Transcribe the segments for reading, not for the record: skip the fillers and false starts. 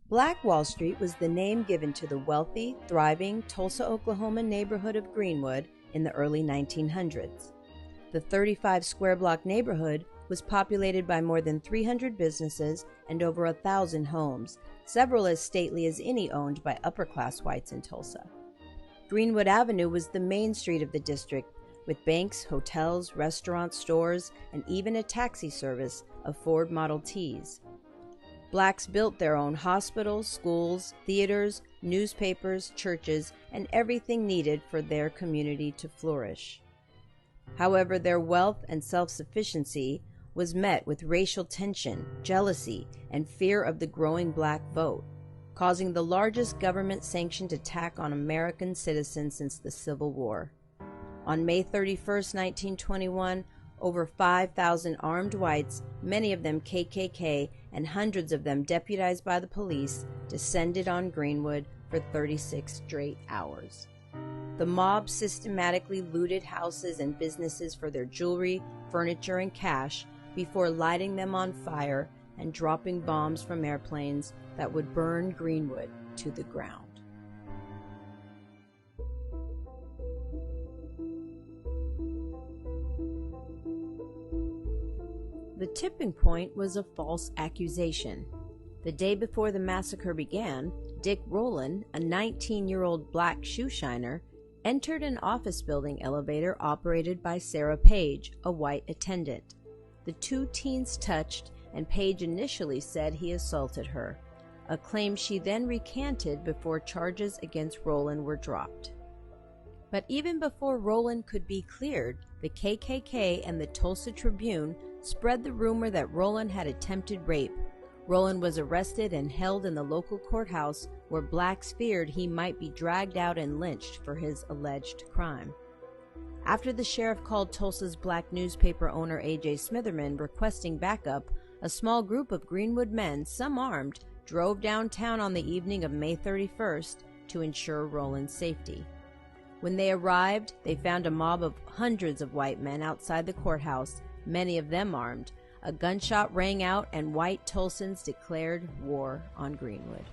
Black Wall Street was the name given to the wealthy, thriving Tulsa, Oklahoma neighborhood of Greenwood in the early 1900s. The 35-square-block neighborhood was populated by more than 300 businesses and over 1,000 homes, several as stately as any owned by upper-class whites in Tulsa. Greenwood Avenue was the main street of the district, with banks, hotels, restaurants, stores, and even a taxi service of Ford Model Ts. Blacks built their own hospitals, schools, theaters, newspapers, churches, and everything needed for their community to flourish. However, their wealth and self-sufficiency was met with racial tension, jealousy, and fear of the growing black vote, causing the largest government-sanctioned attack on American citizens since the Civil War. On May 31, 1921, over 5,000 armed whites, many of them KKK and hundreds of them deputized by the police, descended on Greenwood for 36 straight hours. The mob systematically looted houses and businesses for their jewelry, furniture, and cash before lighting them on fire and dropping bombs from airplanes that would burn Greenwood to the ground. The tipping point was a false accusation. The day before the massacre began, Dick Rowland, a 19-year-old black shoe shiner, entered an office building elevator operated by Sarah Page, a white attendant. The two teens touched, and Page initially said he assaulted her, a claim she then recanted before charges against Rowland were dropped. But even before Rowland could be cleared, the KKK and the Tulsa Tribune spread the rumor that Rowland had attempted rape. Rowland was arrested and held in the local courthouse where blacks feared he might be dragged out and lynched for his alleged crime. After the sheriff called Tulsa's black newspaper owner A.J. Smitherman requesting backup, a small group of Greenwood men, some armed, drove downtown on the evening of May 31st to ensure Rowland's safety. When they arrived, they found a mob of hundreds of white men outside the courthouse, many of them armed. A gunshot rang out and white Tulsans declared war on Greenwood.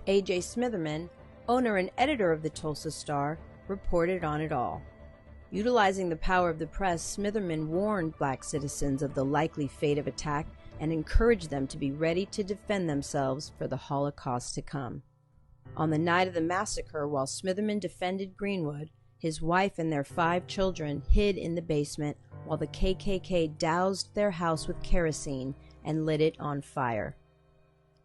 A.J. Smitherman, owner and editor of the Tulsa Star, reported on it all. Utilizing the power of the press, Smitherman warned black citizens of the likely fate of attack and encouraged them to be ready to defend themselves for the Holocaust to come. On the night of the massacre, while Smitherman defended Greenwood, his wife and their 5 children hid in the basement while the KKK doused their house with kerosene and lit it on fire.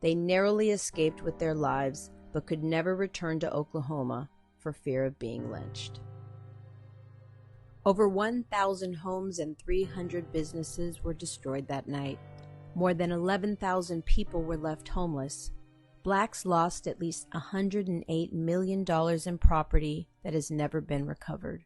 They narrowly escaped with their lives, but could never return to Oklahoma for fear of being lynched. Over 1,000 homes and 300 businesses were destroyed that night. More than 11,000 people were left homeless. Blacks lost at least $108 million in property that has never been recovered.